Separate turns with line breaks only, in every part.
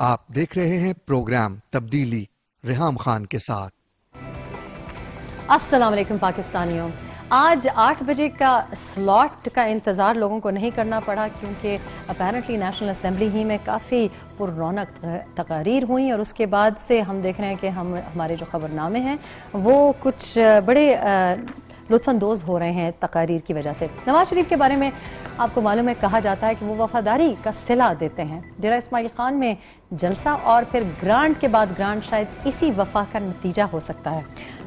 آپ دیکھ رہے ہیں پروگرام تبدیلی ریحام خان کے ساتھ۔
السلام علیکم پاکستانیوں، آج 8 بجے کا سلاٹ کا انتظار لوگوں کو نہیں کرنا پڑا کیونکہ اپیرنٹلی نیشنل اسمبلی ہی میں کافی پر رونق تقاریر ہوئیں، اور اس کے بعد سے ہم دیکھ رہے ہیں کہ ہمارے جو خبرنامے ہیں وہ کچھ بڑے لطف اندوز ہو رہے ہیں تقاریر کی وجہ سے۔ نواز شریف کے بارے میں آپ کو معلوم ہے، کہا جاتا ہے کہ وہ وفاداری کا صلہ دیتے ہیں۔ ڈیرہ اسماعیل خان میں جلسہ اور پھر گرانٹ کے بعد گرانٹ شاید اسی وفا کا نتیجہ ہو سکتا ہے۔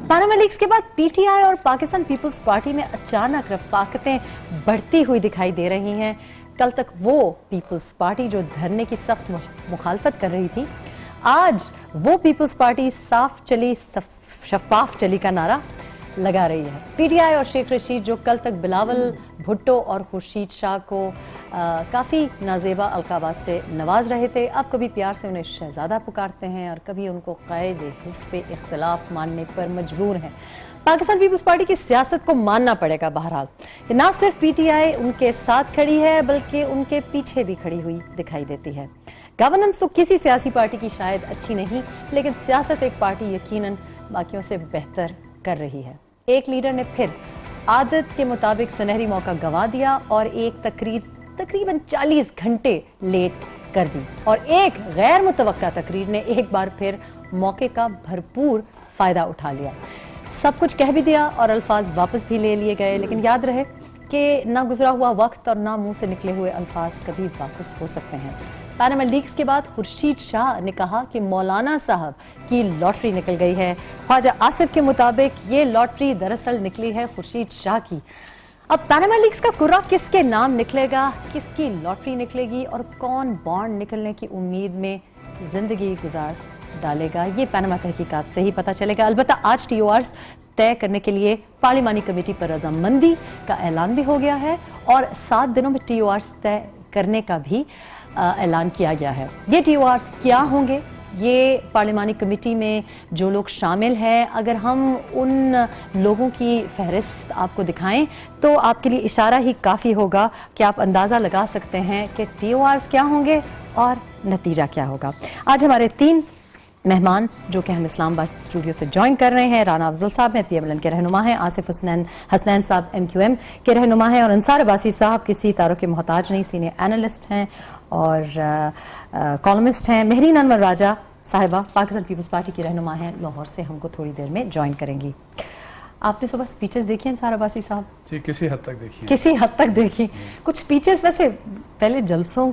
پاناما لیکس کے بعد پی ٹی آئی اور پاکستان پیپلز پارٹی میں اچانک رفاقتیں بڑھتی ہوئی دکھائی دے رہی ہیں۔ کل تک وہ پیپلز پارٹی جو دھرنے کی سخت مخالفت کر رہی تھی، آج وہ پیپلز پارٹی صاف چلی شفاف چلی کا نعرہ لگا رہی ہے۔ پی ٹی آئی اور شیخ رشید جو کل تک بلاول بھٹو اور خورشید شاہ کو کافی نازیبا القابات سے نواز رہے تھے، اب کبھی پیار سے انہیں شہزادہ پکارتے ہیں اور کبھی ان کو قائد حزب اختلاف ماننے پر مجبور ہیں۔ پاکستان پیپلز پارٹی کی سیاست کو ماننا پڑے گا بہرحال کہ نہ صرف پی ٹی آئی ان کے ساتھ کھڑی ہے بلکہ ان کے پیچھے بھی کھڑی ہوئی دکھائی دیتی ہے۔ گورننس تو کسی سیاسی پارٹی کی شاید اچھی نہیں، لیکن سیاست ایک پارٹی یقیناً باقیوں سے بہتر کر رہی ہے۔ ایک لیڈر نے پھر عادت کے مطابق سنہری موقع گنوا دیا اور ایک تقریر تقریباً 40 گھنٹے لیٹ کر دی، اور ایک غیر متوقع تقریر نے ایک بار پھر موقع کا بھرپور فائدہ اٹھا لیا۔ سب کچھ کہہ بھی دیا اور الفاظ واپس بھی لے لیے گئے، لیکن یاد رہے کہ نہ گزرا ہوا وقت اور نہ منہ سے نکلے ہوئے الفاظ کبھی واپس ہو سکتے ہیں۔ پاناما لیکس کے بعد خورشید شاہ نے کہا کہ مولانا صاحب کی لاٹری نکل گئی ہے۔ خواجہ آصف کے مطابق یہ لاٹری دراصل نکلی ہے خورشید شاہ کی۔ اب پاناما لیکس کا کرہ کس کے نام نکلے گا، کس کی لاٹری نکلے گی اور کون بانڈ نکلنے کی امید میں زندگی گزار ڈالے گا، یہ پاناما تحقیقات سے ہی پتہ چلے گا۔ البتہ آج ٹی او آرز طے کرنے کے لیے پارلیمانی کمیٹی پر رضامندی کا اعلان بھی ہو گیا ہے اور 7 دنوں میں ٹی او آرز طے کرنے کا بھی اعلان کیا گیا ہے۔ یہ ٹی او آرز کیا ہوں گے، یہ پارلیمانی کمیٹی میں جو لوگ شامل ہیں، اگر ہم ان لوگوں کی فہرست آپ کو دکھائیں تو آپ کے لیے اشارہ ہی کافی ہوگا کہ آپ اندازہ لگا سکتے ہیں کہ ٹی او آرز کیا ہوں گے اور نتیجہ کیا ہوگا۔ آج ہمارے 3 مہمان جو کہ ہم اسلام آباد اسٹوڈیو سے جوائن کر رہے ہیں، رانا افضل صاحب ہیں، پی ایم ایل این کے رہنما ہیں، آصف حسنین صاحب ایم کیو ایم کے رہنما ہیں، اور انصار عباسی صاحب کسی تعارف کے محتاج نہیں، سینئر اینالسٹ ہیں اور کالمسٹ ہیں۔ مہرین انور راجہ صاحبہ پاکستان پیپلز پارٹی کی رہنما ہیں، لاہور سے ہم کو تھوڑی دیر میں جوائن کریں گی۔ آپ نے صبح سپیچز دیکھی ہیں انصار عباسی صاحب؟
جی، کسی حد تک دیکھی،
کسی حد تک دیکھی۔ کچھ سپیچز ویسے پہلے جلسوں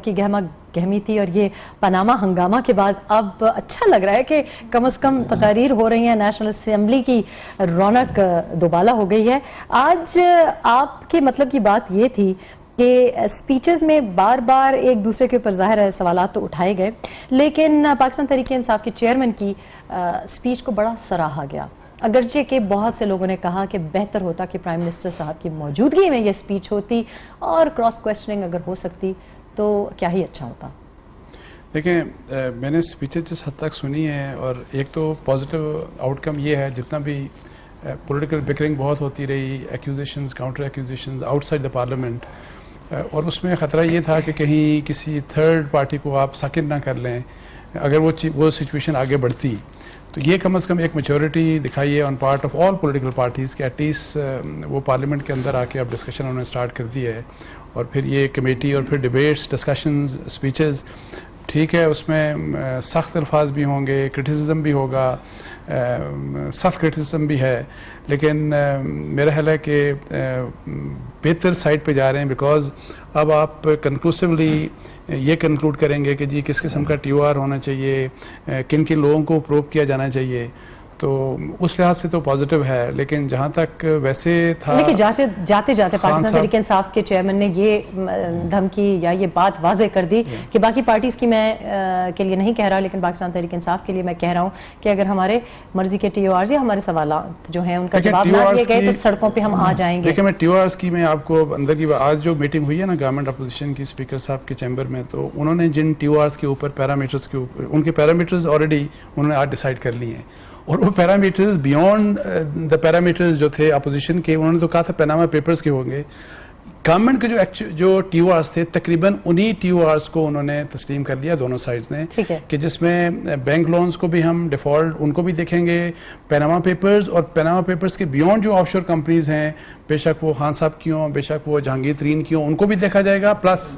کی گہما گہمی تھی، اور یہ پاناما ہنگامہ کے بعد اب اچھا لگ رہا ہے کہ کم از کم تقاریر ہو رہی ہیں، نیشنل اسمبلی کی رونق دوبالا ہو گئی ہے۔ آج آپ کے مطلب کی بات یہ تھی کہ سپیچز میں بار بار ایک دوسرے کے اوپر ظاہر ہے سوالات تو اٹھائے گئے، لیکن پاکستان تحریک انصاف کے چیئرمین کی سپیچ کو بڑا سراہا گیا، اگرچہ کہ بہت سے لوگوں نے کہا کہ بہتر ہوتا کہ پرائم منسٹر صاحب کی موجودگی میں یہ سپیچ ہوتی اور کراس کویسچننگ اگر ہو سکتی تو کیا ہی اچھا ہوتا۔
دیکھیں، میں نے سپیچز جس حد تک سنی ہے، اور ایک تو پازیٹیو آؤٹ کم یہ ہے، جتنا بھی پولیٹیکل بکرنگ بہت ہوتی رہی، accusations counter accusations outside the parliament, اور اس میں خطرہ یہ تھا کہ کہیں کسی تھرڈ پارٹی کو آپ ساکن نہ کر لیں اگر وہ سچویشن آگے بڑھتی، تو یہ کم از کم ایک میچورٹی دکھائی ہے on part of all political parties کہ ایٹ لیسٹ وہ پارلیمنٹ کے اندر آ کے اب ڈسکشن انہوں نے اسٹارٹ کر دی ہے، اور پھر یہ کمیٹی اور پھر ڈبیٹس، ڈسکشنز، اسپیچز، ٹھیک ہے اس میں سخت الفاظ بھی ہوں گے، کرٹیسزم بھی ہوگا، سخت کرٹیسزم بھی ہے، لیکن میرا خیال ہے کہ بہتر سائڈ پہ جا رہے ہیں، بیکاز اب آپ کنکلوسیولی یہ کنکلوڈ کریں گے کہ جی کس قسم کا ٹی او آر ہونا چاہیے، کن کن لوگوں کو پروب کیا جانا چاہیے، تو اس لحاظ سے تو پازیٹیو ہے۔ لیکن جہاں تک ویسے تھا،
لیکن جاتے جاتے پاکستان تحریک انصاف کے چیئرمین نے یہ دھمکی یا یہ بات واضح کر دی کہ باقی پارٹیز کی میں کے لیے نہیں کہہ رہا، لیکن پاکستان تحریک انصاف کے لیے میں کہہ رہا ہوں کہ اگر ہمارے مرضی کے ٹی او آرز یا ہمارے سوالات جو ہیں ان کا جواب نہ دیے گئے تو سڑکوں پہ ہم آ جائیں گے۔
دیکھیں، میں ٹی او آرز کی میں آپ کو اندر کی آج جو میٹنگ ہوئی ہے نا گورنمنٹ اپوزیشن کی اسپیکر صاحب کے چیمبر میں، تو انہوں نے جن ٹی او آرز کے اوپر پیرامیٹرز کے اوپر ان کے پیرامیٹرز آلریڈی انہوں نے آج ڈیسائیڈ کر لی ہیں، اور وہ پیرامیٹرز بیونڈ دا پیرامیٹرز جو تھے اپوزیشن کے، انہوں نے تو کہا تھا پیناما پیپرز کے ہوں گے، گورنمنٹ کے جو ٹی او آرز تھے تقریباً انہی ٹی او آرز کو انہوں نے تسلیم کر لیا دونوں سائڈز نے, کہ جس میں بینک لونز کو بھی ہم ڈیفالٹ ان کو بھی دیکھیں گے, پیناما پیپرز اور پیناما پیپرز کے بیونڈ جو آف شور کمپنیز ہیں, بے شک وہ خان صاحب کی ہوں, بے شک وہ جہانگیر ترین کی ہوں, ان کو بھی دیکھا جائے گا, پلس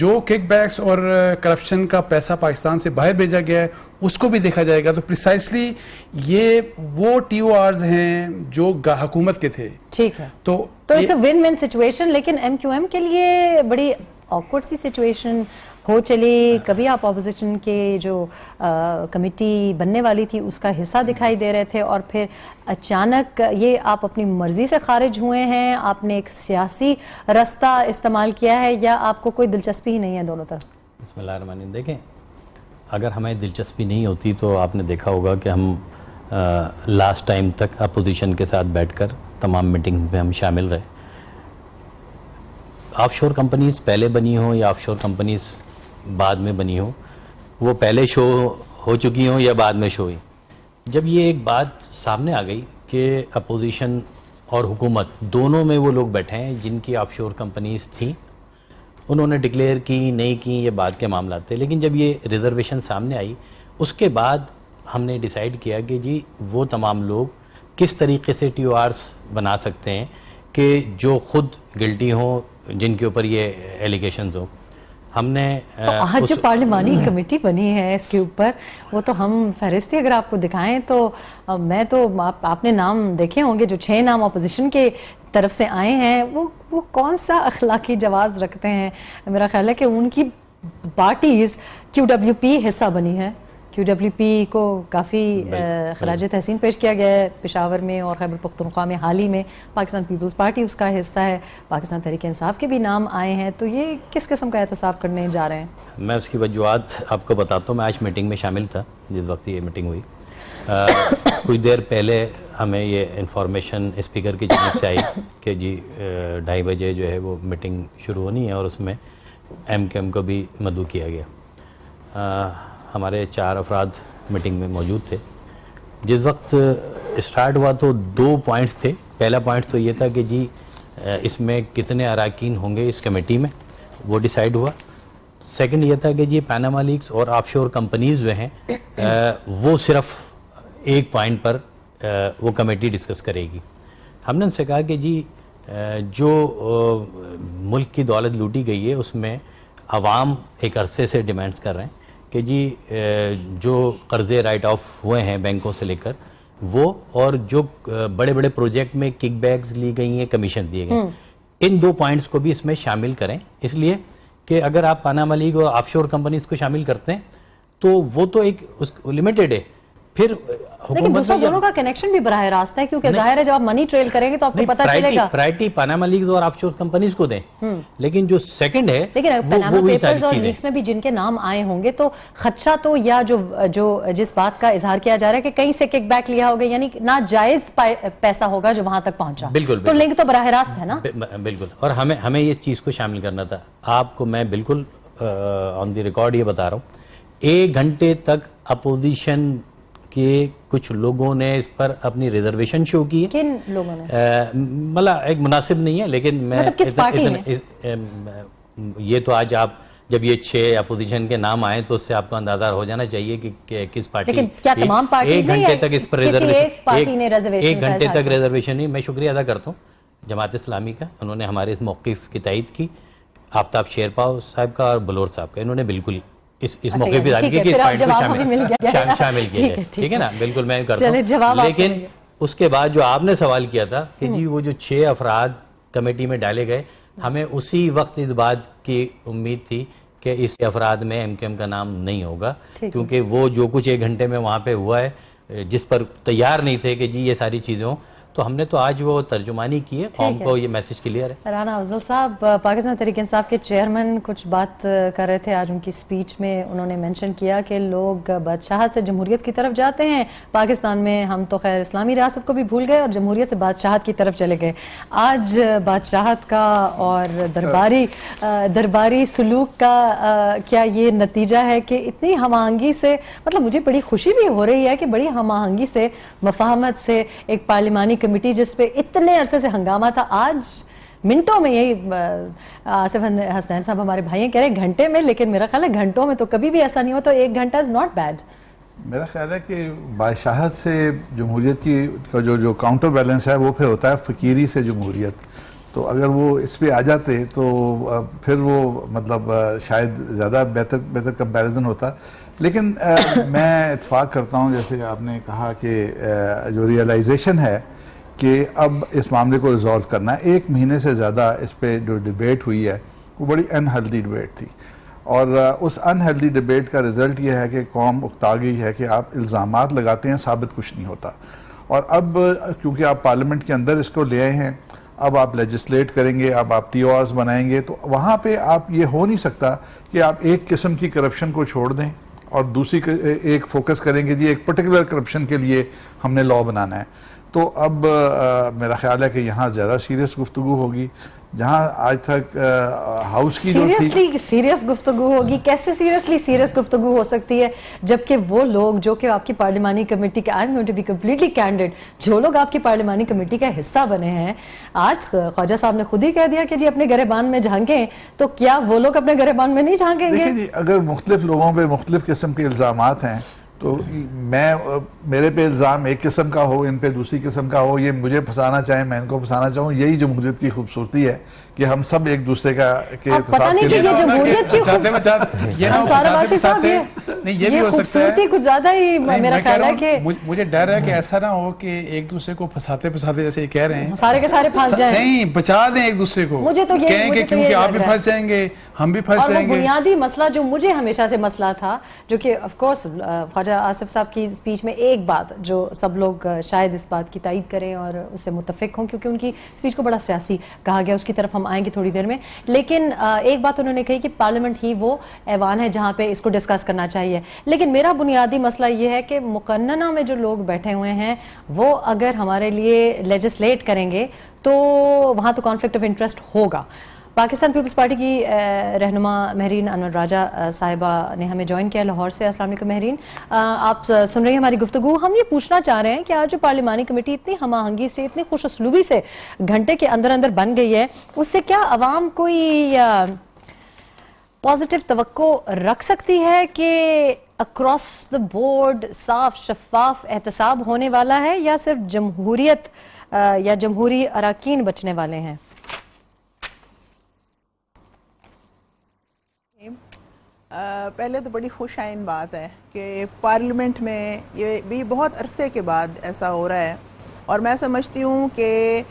جو کک بیکس اور کرپشن کا پیسہ پاکستان سے باہر بھیجا گیا ہے اس کو بھی دیکھا جائے گا. تو پریسائسلی یہ وہ ٹی او آرز ہیں جو حکومت کے تھے. ٹھیک ہے, تو
it's a one one situation, لیکن ایم کیو ایم کے لیے بڑی آکورڈ سی سچویشن ہو چلی. کبھی آپ اپوزیشن کے جو کمیٹی بننے والی تھی اس کا حصہ دکھائی دے رہے تھے, اور پھر اچانک یہ آپ اپنی مرضی سے خارج ہوئے ہیں, آپ نے ایک سیاسی راستہ استعمال کیا ہے, یا آپ کو کوئی دلچسپی ہی نہیں ہے دونوں طرف؟
بسم اللہ الرحمن الرحیم. دیکھیں, اگر ہمیں دلچسپی نہیں ہوتی تو آپ نے دیکھا ہوگا کہ ہم لاسٹ ٹائم تک اپوزیشن کے ساتھ بیٹھ کر تمام میٹنگ میں ہم شامل رہے. آف شور کمپنیز پہلے بنی ہوں یا آف شور کمپنیز بعد میں بنی ہوں, وہ پہلے شو ہو چکی ہوں یا بعد میں شو ہوئی, جب یہ ایک بات سامنے آ گئی کہ اپوزیشن اور حکومت دونوں میں وہ لوگ بیٹھے ہیں جن کی آف شور کمپنیز تھیں, انہوں نے ڈکلیئر کی نہیں کی یہ بعد کے معاملات تھے, لیکن جب یہ ریزرویشن سامنے آئی اس کے بعد ہم نے ڈیسائیڈ کیا کہ جی وہ تمام لوگ کس طریقے سے ٹی او آرز بنا سکتے ہیں کہ جو خود گلٹی ہوں, جن کے اوپر یہ ایلیگیشنز ہوں. ہم نے
آج جو پارلیمانی کمیٹی بنی ہے اس کے اوپر, وہ تو ہم فہرستی اگر آپ کو دکھائیں تو میں تو آپ نے نام دیکھے ہوں گے, جو 6 نام اپوزیشن کے طرف سے آئے ہیں وہ کون سا اخلاقی جواز رکھتے ہیں؟ میرا خیال ہے کہ ان کی پارٹیز کیو ڈبلیو پی حصہ بنی ہے. کیو ڈبلیو پی کو کافی خراج تحسین پیش کیا گیا ہے پشاور میں اور خیبر پختونخوا میں حال ہی میں. پاکستان پیپلز پارٹی اس کا حصہ ہے, پاکستان تحریک انصاف کے بھی نام آئے ہیں. تو یہ کس قسم کا احتساب کرنے جا رہے ہیں؟
میں اس کی وجوہات آپ کو بتاتا ہوں. میں آج میٹنگ میں شامل تھا جس وقت یہ میٹنگ ہوئی. کچھ دیر پہلے ہمیں یہ انفارمیشن اسپیکر کی جانب سے آئی کہ جی 2:30 بجے جو ہے وہ میٹنگ شروع ہونی ہے, اور اس میں ایم کیو ایم کو بھی مدعو کیا گیا. ہمارے 4 افراد میٹنگ میں موجود تھے. جس وقت اسٹارٹ ہوا تو 2 پوائنٹس تھے. پہلا پوائنٹ تو یہ تھا کہ جی اس میں کتنے اراکین ہوں گے اس کمیٹی میں, وہ ڈیسائیڈ ہوا. سیکنڈ یہ تھا کہ جی پیناما لیکس اور آف شور کمپنیز جو ہیں وہ صرف ایک پوائنٹ پر وہ کمیٹی ڈسکس کرے گی. ہم نے ان سے کہا کہ جی جو ملک کی دولت لوٹی گئی ہے اس میں عوام ایک عرصے سے ڈیمانڈز کر رہے ہیں کہ جی جو قرضے رائٹ آف ہوئے ہیں بینکوں سے لے کر وہ, اور جو بڑے بڑے پروجیکٹ میں کک بیکس لی گئی ہیں, کمیشن دیے گئے, ان 2 پوائنٹس کو بھی اس میں شامل کریں. اس لیے کہ اگر آپ پاناما لیگ اور آف شور کمپنیز کو شامل کرتے ہیں تو وہ تو ایک لمیٹڈ ہے. پھر
لیکن دوسرا دونوں کا کنیکشن بھی براہ راست ہے, کیونکہ ظاہر ہے جب آپ منی ٹریل کریں گے تو آپ کو پتہ چلے گا.
پرائرٹی پاناما لیگز اور آف شور کمپنیز کو دیں, لیکن جو سیکنڈ ہے
لیکن پاناما پیپرز اور لیکس میں بھی جن کے نام آئے ہوں گے تو خدشہ تو, یا جو جس بات کا اظہار کیا جا رہا ہے کہ کہیں سے کک بیک لیا ہوگا, یعنی ناجائز پیسہ ہوگا جو وہاں تک پہنچا.
بالکل,
تو لنک تو براہ راست ہے نا.
بالکل, اور ہمیں یہ چیز کو شامل کرنا تھا. آپ کو میں بالکل آن دی ریکارڈ یہ بتا رہا ہوں, 1 گھنٹے تک اپوزیشن کہ کچھ لوگوں نے اس پر اپنی ریزرویشن شو کی ہے.
کن لوگوں نے؟
مطلب ایک مناسب نہیں ہے, لیکن میں
کس پارٹی نے؟
یہ تو آج آپ جب یہ 6 اپوزیشن کے نام آئے تو اس سے آپ کو اندازہ ہو جانا چاہیے کہ کس پارٹی.
لیکن کیا تمام پارٹیز نے؟
1 گھنٹے تک اس پر
ریزرویشن
1 گھنٹے تک ریزرویشن نہیں. میں شکریہ ادا کرتا ہوں جماعت اسلامی کا, انہوں نے ہمارے اس موقف کی تائید کی. آفتاب شیرپاؤ صاحب کا اور بلور صاحب کا, انہوں نے بالکل ہی اس موقع پہ آج کہ اس پوائنٹ کو شامل کیا ہے. ٹھیک ہے نا, بالکل میں کرتا ہوں. لیکن اس کے بعد جو آپ نے سوال کیا تھا کہ جی وہ جو 6 افراد کمیٹی میں ڈالے گئے, ہمیں اسی وقت اس بات کی امید تھی کہ اس افراد میں ایم کیو ایم کا نام نہیں ہوگا, کیونکہ وہ جو کچھ 1 گھنٹے میں وہاں پہ ہوا ہے جس پر تیار نہیں تھے کہ جی یہ ساری چیزیں ہوں, تو ہم نے تو آج وہ ترجمانی کی ہے, قوم کو یہ میسج کلیئر ہے.
رانا افضل صاحب, پاکستان تحریک انصاف کے چیئرمین کچھ بات کر رہے تھے آج. ان کی سپیچ میں انہوں نے منشن کیا کہ لوگ بادشاہت سے جمہوریت کی طرف جاتے ہیں. پاکستان میں ہم تو خیر اسلامی ریاست کو بھی بھول گئے اور جمہوریت سے بادشاہت کی طرف چلے گئے. آج بادشاہت کا اور درباری سلوک کا کیا یہ نتیجہ ہے کہ اتنی ہم آہنگی سے, مطلب مجھے بڑی خوشی بھی ہو رہی ہے کہ بڑی ہم آہنگی سے, مفاہمت سے ایک پارلیمانی کمیٹی جس پہ اتنے عرصے سے ہنگامہ تھا, آج منٹوں میں. یہی آصف حسنین صاحب ہمارے بھائی کہہ رہے ہیں گھنٹے میں, لیکن میرا خیال ہے گھنٹوں میں تو کبھی بھی ایسا نہیں ہو, تو 1 گھنٹہ از ناٹ بیڈ.
میرا خیال ہے کہ بادشاہت سے جمہوریت کی جو کاؤنٹر بیلنس ہے وہ پھر ہوتا ہے فقیری سے جمہوریت. تو اگر وہ اس پہ آ جاتے تو پھر وہ مطلب شاید زیادہ بہتر کمپیریزن ہوتا. لیکن میں اتفاق کرتا ہوں جیسے آپ نے کہا کہ جو ریئلائزیشن ہے کہ اب اس معاملے کو ریزالو کرنا ہے. 1 مہینے سے زیادہ اس پہ جو ڈیبیٹ ہوئی ہے وہ بڑی انہیلدی ڈیبیٹ تھی, اور اس انہیلدی ڈیبیٹ کا رزلٹ یہ ہے کہ قوم اکتا گئی ہے کہ آپ الزامات لگاتے ہیں, ثابت کچھ نہیں ہوتا. اور اب کیونکہ آپ پارلیمنٹ کے اندر اس کو لے آئے ہیں, اب آپ لیجسلیٹ کریں گے, اب آپ ٹی او آرز بنائیں گے, تو وہاں پہ آپ یہ ہو نہیں سکتا کہ آپ ایک قسم کی کرپشن کو چھوڑ دیں اور دوسری ایک فوکس کریں گے جی ایک پرٹیکولر کرپشن کے لیے ہم نے لا بنانا ہے. تو اب میرا خیال ہے کہ یہاں زیادہ سیریس گفتگو ہوگی, جہاں آج تک ہاؤس کی جو تھی
سیریس گفتگو ہوگی. کیسے سیریس گفتگو ہو سکتی ہے جبکہ وہ لوگ جو کہ آپ کی پارلیمانی کمیٹی کے, I am going to be completely candid, جو لوگ آپ کی پارلیمانی کمیٹی کا حصہ بنے ہیں, آج خواجہ صاحب نے خود ہی کہہ دیا کہ جی اپنے گریبان میں جھانکیں, تو کیا وہ لوگ اپنے گریبان میں نہیں جھانکیں گے؟
دیکھیں جی, اگر مختلف لوگوں پہ مختلف قسم کے الزامات ہیں تو میرے پہ الزام ایک قسم کا ہو, ان پہ دوسری قسم کا ہو, یہ مجھے پھنسانا چاہیں میں ان کو پھنسانا چاہوں, یہی جمہوریت کی خوبصورتی ہے کہ ہم سب ایک دوسرے کے احتساب کے لیے.
یہ جمہوریت کی خوبصورتی کچھ زیادہ ہی میرا خیال ہے کہ
مجھے ڈر ہے کہ ایسا نہ ہو کہ ایک دوسرے کو پھنساتے جیسے یہ کہہ رہے ہیں
سارے کے سارے پھنس جائیں.
نہیں, بچا دیں ایک دوسرے کو,
مجھے تو
کہیں کہ کیونکہ آپ بھی پھنس جائیں گے ہم بھی پھنس جائیں گے.
اور وہ بنیادی مسئلہ جو مجھے ہمیشہ سے مسئلہ تھا, جو کہ آف کورس خواجہ آصف صاحب کی اسپیچ میں ایک بات جو سب لوگ شاید اس بات کی تائید کریں اور اس سے متفق ہوں, کیونکہ ان کی اسپیچ کو بڑا سیاسی کہا گیا, اس کی طرف ہم آئیں گے تھوڑی دیر میں. لیکن ایک بات انہوں نے کہی کہ پارلیمنٹ ہی وہ ایوان ہے جہاں پہ اس کو ڈسکس کرنا چاہیے. لیکن میرا بنیادی مسئلہ یہ ہے کہ مقننہ میں جو لوگ بیٹھے ہوئے ہیں وہ اگر ہمارے لیے لیجسلیٹ کریں گے تو وہاں تو کانفلکٹ آف انٹرسٹ ہوگا. پاکستان پیپلز پارٹی کی رہنما مہرین انور راجہ صاحبہ نے ہمیں جوائن کیا لاہور سے. السلام علیکم مہرین, آپ سن رہی ہیں ہماری گفتگو. ہم یہ پوچھنا چاہ رہے ہیں کہ آج جو پارلیمانی کمیٹی اتنی ہم آہنگی سے, اتنی خوش اسلوبی سے گھنٹے کے اندر بن گئی ہے, اس سے کیا عوام کوئی پازیٹیو توقع رکھ سکتی ہے کہ اکراس دا بورڈ صاف شفاف احتساب ہونے والا ہے, یا صرف جمہوریت یا جمہوری اراکین بچنے والے ہیں؟
پہلے تو بڑی خوش آئین بات ہے کہ پارلیمنٹ میں یہ بھی بہت عرصے کے بعد ایسا ہو رہا ہے, اور میں سمجھتی ہوں کہ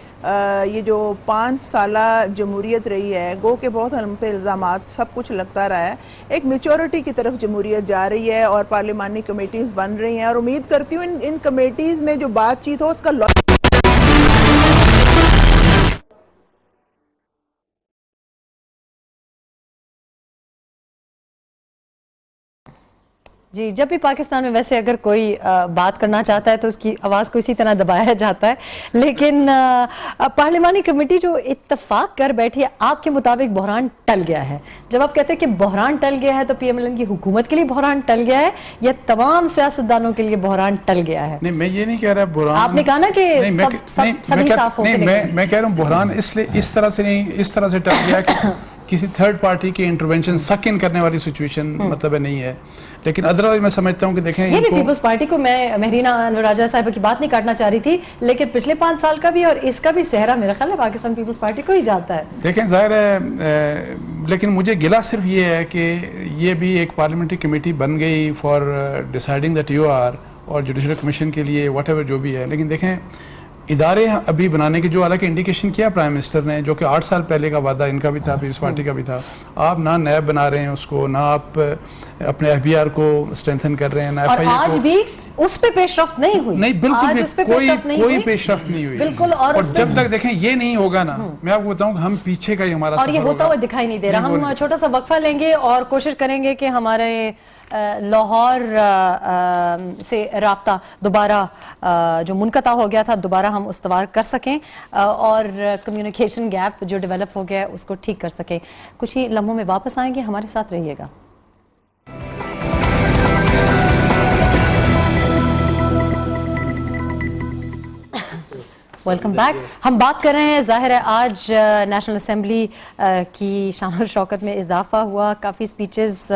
یہ جو 5 سالہ جمہوریت رہی ہے, گو کہ بہت ہم پہ الزامات سب کچھ لگتا رہا ہے, ایک میچورٹی کی طرف جمہوریت جا رہی ہے اور پارلیمانی کمیٹیز بن رہی ہیں, اور امید کرتی ہوں ان کمیٹیز میں جو بات چیت ہو اس کا
جی. جب بھی پاکستان میں ویسے اگر کوئی بات کرنا چاہتا ہے تو اس کی آواز کو اسی طرح دبایا جاتا ہے, لیکن پارلیمانی کمیٹی جو اتفاق کر بیٹھی ہے, آپ کے مطابق بحران ٹل گیا ہے؟ جب آپ کہتے ہیں کہ بحران ٹل گیا ہے تو پی ایم ایل این کی حکومت کے لیے بحران ٹل گیا ہے یا تمام سیاستدانوں کے لیے بحران ٹل گیا ہے؟
نہیں, میں یہ نہیں کہہ رہا بحران,
آپ نے کہا نا کہ سبھی صاف ہو کے نکلیں.
میں کہہ رہا ہوں بحران اس طرح سے ٹل گیا کہ کسی تھرڈ پارٹی کی انٹرونشن سک ان کرنے والی سچویشن مطلب نہیں ہے. لیکن ادروائز میں سمجھتا ہوں کہ دیکھیں,
یہ بھی پیپلز پارٹی کو, میں مہرین انور راجہ صاحبہ کی بات نہیں کاٹنا چاہ رہی تھی, لیکن پچھلے 5 سال کا بھی اور اس کا بھی صحرا میرا خیال ہے پاکستان پیپلز پارٹی کو ہی جاتا ہے.
دیکھیں ظاہر ہے, لیکن مجھے گلہ صرف یہ ہے کہ یہ بھی ایک پارلیمنٹری کمیٹی بن گئی for deciding the T O R اور جوڈیشل کمیشن کے لیے واٹ ایور جو بھی ہے. لیکن دیکھیں ادارے ابھی بنانے کی جو حالانکہ انڈیکیشن کیا پرائم منسٹر نے, جو کہ 8 سال پہلے کا وعدہ ان کا بھی تھا, پیپلز پارٹی کا بھی تھا, آپ نہ نیب بنا رہے ہیں اس کو, نہ آپ اپنے ایف بی آر کو اسٹرینتھن کر رہے ہیں, نہ ایف آئی اے کو.
آج بھی اس پہ پیش رفت نہیں ہوئی.
نہیں, بالکل کوئی پیش رفت نہیں ہوئی.
بالکل. اور
جب تک دیکھیں یہ نہیں ہوگا نا, میں آپ کو بتاؤں کہ ہم پیچھے کا ہی ہمارا
اور یہ ہوتا ہوا دکھائی نہیں دے رہا. ہم چھوٹا سا وقفہ لیں گے اور کوشش کریں گے کہ ہمارے لاہور سے رابطہ دوبارہ جو منقطع ہو گیا تھا دوبارہ ہم استوار کر سکیں اور کمیونیکیشن گیپ جو ڈیولپ ہو گیا ہے اس کو ٹھیک کر سکیں. کچھ ہی لمحوں میں واپس آئیں گے, ہمارے ساتھ رہیے گا. Welcome back. ہم بات کر رہے ہیں, ظاہر ہے آج نیشنل اسمبلی کی شان و شوکت میں اضافہ ہوا, کافی سپیچز,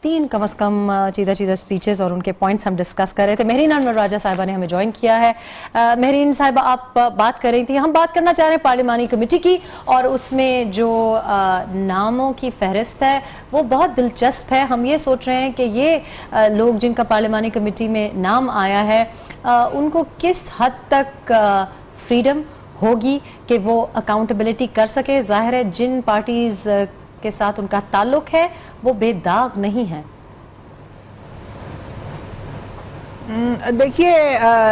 3 کم از کم چیدہ سپیچز اور ان کے پوائنٹس ہم ڈسکس کر رہے تھے. مہرین انور راجہ صاحبہ نے ہمیں جوائن کیا ہے. مہرین صاحبہ, آپ بات کر رہی تھی, ہم بات کرنا چاہ رہے ہیں پارلیمانی کمیٹی کی, اور اس میں جو ناموں کی فہرست ہے وہ بہت دلچسپ ہے. ہم یہ سوچ رہے ہیں کہ یہ لوگ جن کا پارلیمانی کمیٹی میں نام آیا ہے ان کو کس حد تک فریڈم ہوگی کہ وہ اکاؤنٹیبلٹی کر سکے. ظاہر ہے جن پارٹیز کے ساتھ ان کا تعلق ہے وہ بے داغ نہیں ہے.
دیکھیے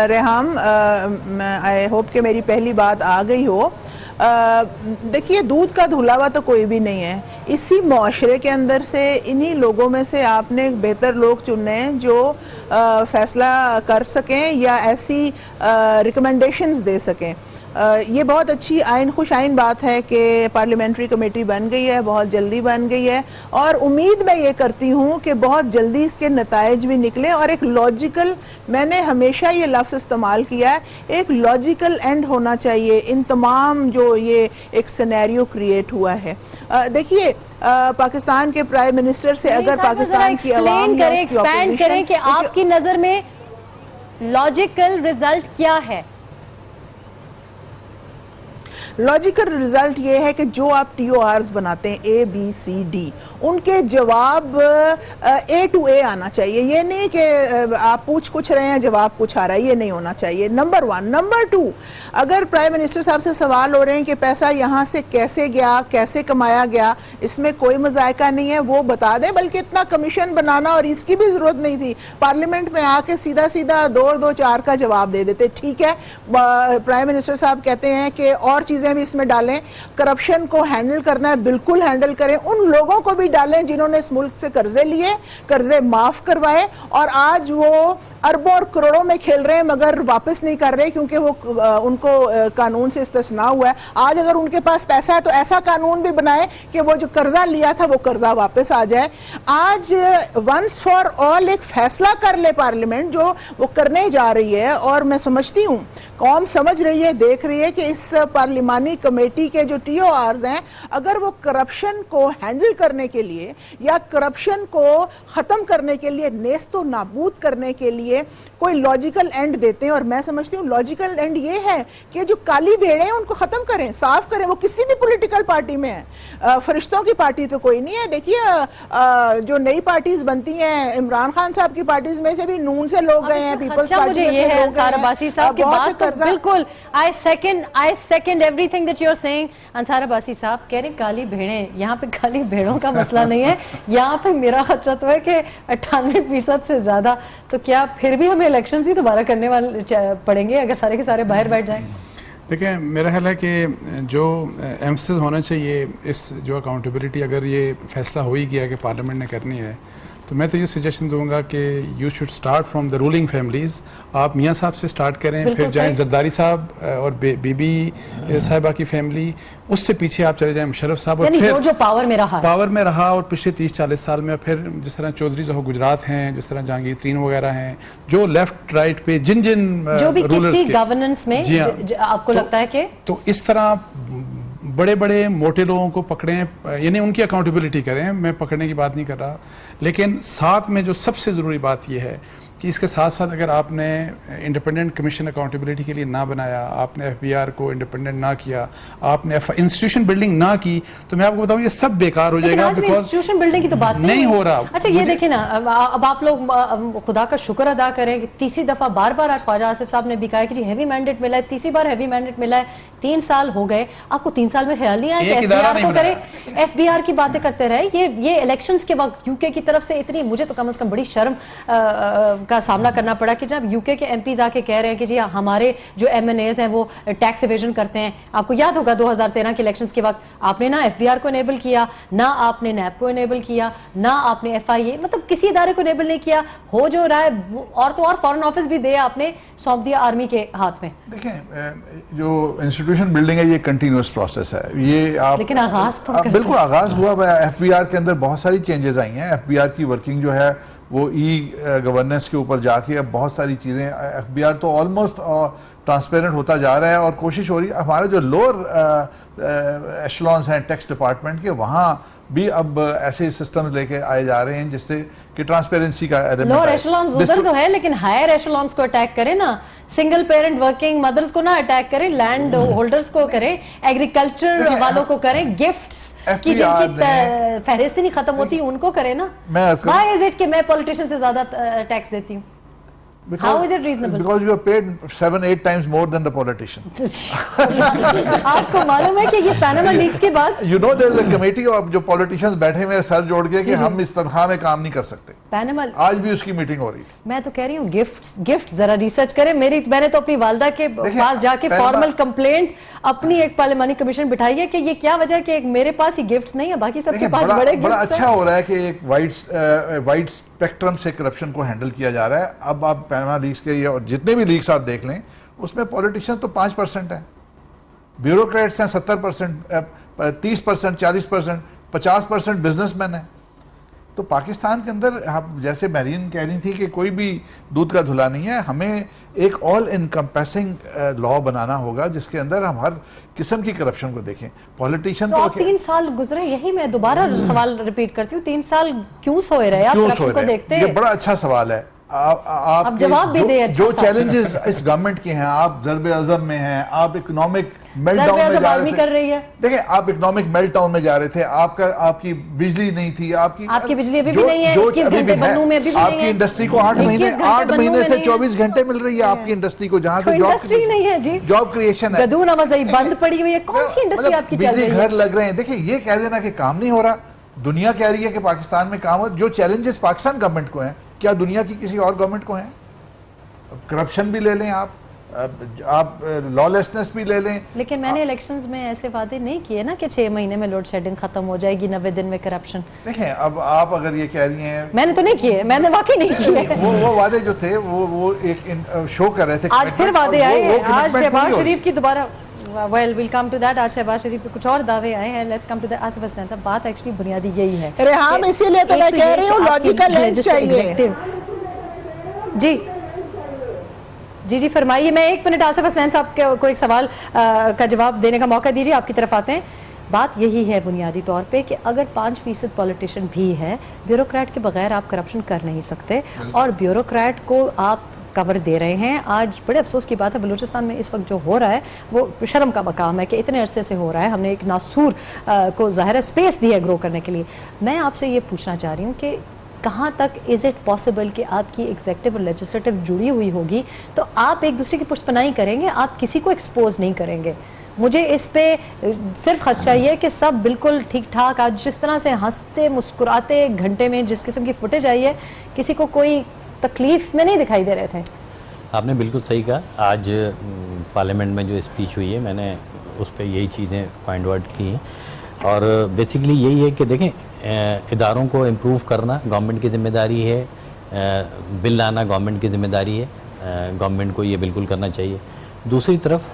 ریحام, آئی ہوپ کہ میری پہلی بات آ گئی ہو. دیکھیے دودھ کا دھلا ہوا تو کوئی بھی نہیں ہے. اسی معاشرے کے اندر سے انہی لوگوں میں سے آپ نے بہتر لوگ چننے ہیں جو فیصلہ کر سکیں یا ایسی ریکمنڈیشنز دے سکیں. یہ بہت اچھی خوش آئین بات ہے کہ پارلیمنٹری کمیٹی بن گئی ہے, بہت جلدی بن گئی ہے, اور امید میں یہ کرتی ہوں کہ بہت جلدی اس کے نتائج بھی نکلیں اور ایک لاجیکل, میں نے ہمیشہ یہ لفظ استعمال کیا ہے, ایک لاجیکل اینڈ ہونا چاہیے ان تمام جو یہ ایک سینیریو کریٹ ہوا ہے. دیکھیے پاکستان کے پرائم منسٹر سے اگر پاکستان کی عوام
ایکسپینڈ کریں کہ آپ کی نظر میں لاجیکل ریزلٹ کیا ہے.
لاجیکل ریزلٹ یہ ہے کہ جو آپ ٹی او آرز بناتے ہیں اے بی سی ڈی, ان کے جواب اے ٹو اے آنا چاہیے. یہ نہیں کہ آپ پوچھ کچھ رہے ہیں جواب کچھ آ رہا ہے, یہ نہیں ہونا چاہیے. نمبر 1. نمبر 2, اگر پرائم منسٹر صاحب سے سوال ہو رہے ہیں کہ پیسہ یہاں سے کیسے گیا, کیسے کمایا گیا, اس میں کوئی مذائقہ نہیں ہے, وہ بتا دیں. بلکہ اتنا کمیشن بنانا اور اس کی بھی ضرورت نہیں تھی, پارلیمنٹ میں آ کے سیدھا 2 اور 2 4 کا جواب دے دیتے. ٹھیک ہے, پرائم منسٹر صاحب کہتے ہیں کہ اور چیزیں بھی اس میں ڈالیں, کرپشن کو ہینڈل کرنا ہے, بالکل ہینڈل کریں. ان لوگوں کو بھی ڈالیں جنہوں نے اس ملک سے قرضے لیے, قرضے معاف کروائے, اور آج وہ اربوں اور کروڑوں میں کھیل رہے ہیں مگر واپس نہیں کر رہے کیونکہ وہ ان کو قانون سے استثناء ہوا ہے. آج اگر ان کے پاس پیسہ ہے تو ایسا قانون بھی بنائے کہ وہ جو قرضہ لیا تھا وہ قرضہ واپس آ جائے. آج ونس فار آل ایک فیصلہ کر لے پارلیمنٹ, جو وہ کرنے جا رہی ہے, اور میں سمجھتی ہوں قوم سمجھ رہی ہے, دیکھ رہی ہے کہ اس پارلیمانی کمیٹی کے جو ٹی او آرز ہیں اگر وہ کرپشن کو ہینڈل کرنے کے لیے یا کرپشن کو ختم کرنے کے لیے, نیست و نابود کرنے کے لیے کوئی لاجیکل اینڈ دیتے ہیں, اور میں سمجھتی ہوں لاجیکل اینڈ یہ ہے کہ جو کالی بھیڑیں ہیں ان کو ختم کریں, صاف کریں. وہ کسی بھی پولیٹیکل پارٹی میں ہیں, فرشتوں کی پارٹی تو کوئی نہیں ہے. دیکھیے جو نئی پارٹیز بنتی ہیں, عمران خان صاحب کی پارٹیز میں سے بھی نون سے لوگ گئے ہیں, پیپلز پارٹی سے لوگ گئے ہیں.
انصار عباسی صاحب کی بات تو بالکل I second everything that you're saying. انصار عباسی صاحب کہہ رہے کالی بھیڑیں, یہاں پہ کالی بھیڑوں کا مسئلہ نہیں ہے, یہاں پہ میرا خدشہ تو ہے کہ 98% سے زیادہ, تو کیا پھر بھی ہمیں الیکشنز ہی دوبارہ کرنے والے پڑیں گے اگر سارے کے سارے باہر بیٹھ جائیں؟
دیکھیں میرا خیال ہے کہ جو ایمفسس ہونا چاہیے اس جو اکاؤنٹیبلٹی, اگر یہ فیصلہ ہو ہی گیا کہ پارلیمنٹ نے کرنی ہے, تو میں تو یہ سجیشن دوں گا کہ you should start from the ruling families. آپ میاں صاحب سے سٹارٹ کریں, پھر جائیں زرداری صاحب اور بی بی صاحبہ کی فیملی, اس سے پیچھے آپ چلے جائیں مشرف صاحب, اور پھر
جو پاور میں رہا اور
پچھلے 30-40 سال میں, پھر جس طرح چودھری جو گجرات ہیں, جس طرح جہانگیر ترین وغیرہ ہیں, جو لیفٹ رائٹ پہ جن
جو بھی کسی گورننس میں آپ کو لگتا ہے کہ,
تو اس طرح بڑے بڑے موٹے لوگوں کو پکڑیں, یعنی ان کی اکاؤنٹیبلٹی کریں. میں پکڑنے کی بات نہیں کر رہا, لیکن ساتھ میں جو سب سے ضروری بات یہ ہے کہ اس کے ساتھ ساتھ اگر آپ نے انڈیپینڈنٹ کمیشن اکاؤنٹیبلٹی کے لیے نہ بنایا, آپ نے ایف بی آر کو انڈیپینڈنٹ نہ کیا, آپ نے انسٹیٹیوشن بلڈنگ نہ کی, تو میں آپ کو بتاؤں یہ سب بیکار ہو جائے گا.
انسٹیٹیوشن بلڈنگ کی تو بات نہیں ہو رہا. اچھا یہ دیکھیں نا, اب آپ لوگ خدا کا شکر ادا کریں کہ تیسری دفعہ بار بار آج خواجہ آصف صاحب نے بھی کہا کہ جی ہیوی مینڈیٹ ملا ہے, تیسری بار ہیوی مینڈیٹ ملا ہے, 3 سال ہو گئے. آپ کو 3 سال میں خیال نہیں آیا کہ ایف بی آر کو کرے, ایف بی آر کی باتیں کرتے رہے. یہ الیکشنز کے وقت یو کے کی طرف سے اتنی, مجھے تو کم از کم بڑی شرم کا سامنا کرنا پڑا کہ جب یو کے ایم پیز آ کے کہہ رہے ہیں کہ جی ہمارے جو ایم این ایز ہیں وہ ٹیکس ایویژن کرتے ہیں. آپ کو یاد ہوگا 2013 کے الیکشنز کے وقت آپ نے نہ ایف بی آر کو انیبل کیا, نہ آپ نے نیب کو انیبل کیا, نہ آپ نے ایف آئی اے, مطلب کسی ادارے کو انیبل نہیں کیا. ہو جو رہا ہے, اور تو اور فورن آفس بھی دے آپ نے سونپ دیا آرمی کے ہاتھ میں.
دیکھیں جو انسٹیٹیوشن بلڈنگ ہے یہ کنٹینیوس پروسیس ہے, یہ آپ
لیکن آغاز تو
بالکل آغاز ہوا. ایف بی آر کے اندر بہت ساری چینجز آئی ہیں. ایف بی آر کی ورکنگ جو ہے وہ ای گورننس کے اوپر جا کے اب بہت ساری چیزیں ایف بی آر تو آلموسٹ ٹرانسپیرنٹ ہوتا جا رہا ہے اور کوشش ہو رہی ہے. ہمارے جو لوور ایشلونز ہیں ٹیکس ڈپارٹمنٹ کے وہاں بھی اب ایسے سسٹم لے کے آئے جا رہے ہیں جس سے کہ ٹرانسپیرنسی کا ایلیمنٹ
لوور ایشلونز ادھر تو ہے لیکن ہائر ایشلونز کو اٹیک کریں نا, سنگل پیرنٹ ورکنگ مدرز کو نہ اٹیک کریں, لینڈ ہولڈرز کو کریں, ایگریکلچر والوں کو کریں, گفٹس کی جن کی فہرست نہیں ختم ہوتی ان کو کریں نا. Why is it کہ میں پولیٹیشن سے زیادہ ٹیکس دیتی ہوں؟ How is it reasonable?
Because you are paid 7-8 times more than the politician.
آپ کو معلوم ہے کہ یہ پیناما لیکس کے بعد
You know there is a committee of جو politicians بیٹھے ہوئے سر جوڑ کے کہ ہم اس تنخواہ میں کام نہیں کر سکتے.
پیناما
آج بھی اس کی میٹنگ ہو رہی تھی.
میں تو کہہ رہی ہوں گفٹ ذرا ریسرچ کریں. میں نے تو اپنی والدہ کے پاس جا کے فارمل کمپلینٹ اپنی ایک پارلیمانی کمیشن بٹھائی ہے کہ یہ کیا وجہ ہے کہ میرے پاس ہی گفٹس نہیں ہے, باقی سب کے پاس بڑے گفٹس ہیں.
بڑا اچھا ہو رہا ہے کہ ایک وائڈ اسپیکٹرم سے کرپشن کو ہینڈل کیا جا رہا ہے. اب آپ پیناما لیکس کے اور جتنے بھی لیکس آپ دیکھ لیں اس میں پولیٹیشین تو 5% ہیں, بیوروکریٹس ہیں 70%, 30%, 40%, 50% بزنس مین ہیں. تو پاکستان کے اندر جیسے میرین کہہ رہی تھی کہ کوئی بھی دودھ کا دھلا نہیں ہے, ہمیں ایک آل انکمپیسنگ لا بنانا ہوگا جس کے اندر ہم ہر قسم کی کرپشن کو دیکھیں. پولیٹیشین
تو 3 سال گزرے, یہی میں دوبارہ سوال ریپیٹ کرتی ہوں, 3 سال کیوں سوئے رہے آپ کرپشن کو دیکھتے ہیں؟
یہ بڑا اچھا سوال ہے.
آپ جواب بھی دیں.
جو چیلنجز اس گورنمنٹ کے ہیں, آپ ضرب عزم میں ہیں, آپ اکنامک میلٹ ڈاؤن میں جا رہے تھے. دیکھیں آپ اکنامک میلٹ ڈاؤن میں جا رہے تھے, آپ کی بجلی نہیں تھی, آپ کی
بجلی ابھی بھی نہیں ہے, 21 گھنٹے بنوں میں ابھی بھی نہیں ہے.
آپ کی انڈسٹری کو 8 مہینے سے 24 گھنٹے مل رہی ہے آپ کی انڈسٹری کو, جہاں سے جاب کریشن ہے.
گدون آوازائی بند پڑی ہوئی ہے, کون سی انڈسٹری آپ کی چل رہی ہے؟
بجلی گھر لگ رہے ہیں. دیکھیں یہ کہہ دینا کہ کام نہیں ہو رہا, دنیا کہہ رہی ہے کہ پاکستان میں کام ہو. جو چیلنجز پاکستان گورنمنٹ کو ہیں کیا دنیا کی کسی اور گورنمنٹ کو ہیں؟ کرپشن بھی لے لیں آپ لا لیسنس بھی لے لیں.
لیکن میں نے الیکشنز میں ایسے وعدے نہیں کیے نا کہ 6 مہینے میں لوڈ شیڈنگ ختم ہو جائے گی, 90 دن میں کرپشن.
دیکھیں اب آپ اگر یہ کہہ رہی ہیں,
میں نے تو نہیں کیے, میں نے واقعی نہیں کیے.
وہ وعدے جو تھے وہ ایک شو کر رہے تھے.
آج پھر وعدے آئے ہیں, آج شہباز شریف کی دوبارہ we'll come to that. آج شہباز شریف کے کچھ اور دعوے آئے ہیں. let's come to that. Asif Hasnain صاحب, بات ایکچولی بنیادی یہی ہے.
ریحام اسی لیے تو میں کہہ رہی ہوں لاجیکل لینس چاہیے.
جی فرمائیے. میں 1 منٹ آصف حسنین صاحب کو ایک سوال کا جواب دینے کا موقع دیجیے, آپ کی طرف آتے ہیں. بات یہی ہے بنیادی طور پہ کہ اگر 5% پولیٹیشین بھی ہے, بیوروکریٹ کے بغیر آپ کرپشن کر نہیں سکتے, اور بیوروکریٹ کو آپ کور دے رہے ہیں. آج بڑے افسوس کی بات ہے بلوچستان میں اس وقت جو ہو رہا ہے وہ شرم کا مقام ہے کہ اتنے عرصے سے ہو رہا ہے. ہم نے ایک ناسور کو ظاہر ہے اسپیس دی ہے گرو کرنے کے لیے. میں آپ سے یہ پوچھنا چاہ رہی ہوں کہ کہاں تک از اٹ پاسبل کہ آپ کی ایگزیکٹو اور لیجسلیٹو جڑی ہوئی ہوگی تو آپ ایک دوسرے کی پشت پناہی کریں گے, آپ کسی کو ایکسپوز نہیں کریں گے. مجھے اس پہ صرف خدشہ چاہیے کہ سب بالکل ٹھیک ٹھاک, آج جس طرح سے ہنستے مسکراتے گھنٹے میں جس قسم کی فوٹیج آئی ہے, کسی کو کوئی تکلیف میں نہیں دکھائی دے رہے تھے.
آپ نے بالکل صحیح کہا. آج پارلیمنٹ میں جو اسپیچ ہوئی ہے میں نے اس پہ یہی چیزیں پوائنٹ آؤٹ کی ہیں, اور بیسیکلی یہی ہے کہ دیکھیں اداروں کو امپروو کرنا گورنمنٹ کی ذمہ داری ہے, بل لانا گورنمنٹ کی ذمہ داری ہے, گورنمنٹ کو یہ بالکل کرنا چاہیے. دوسری طرف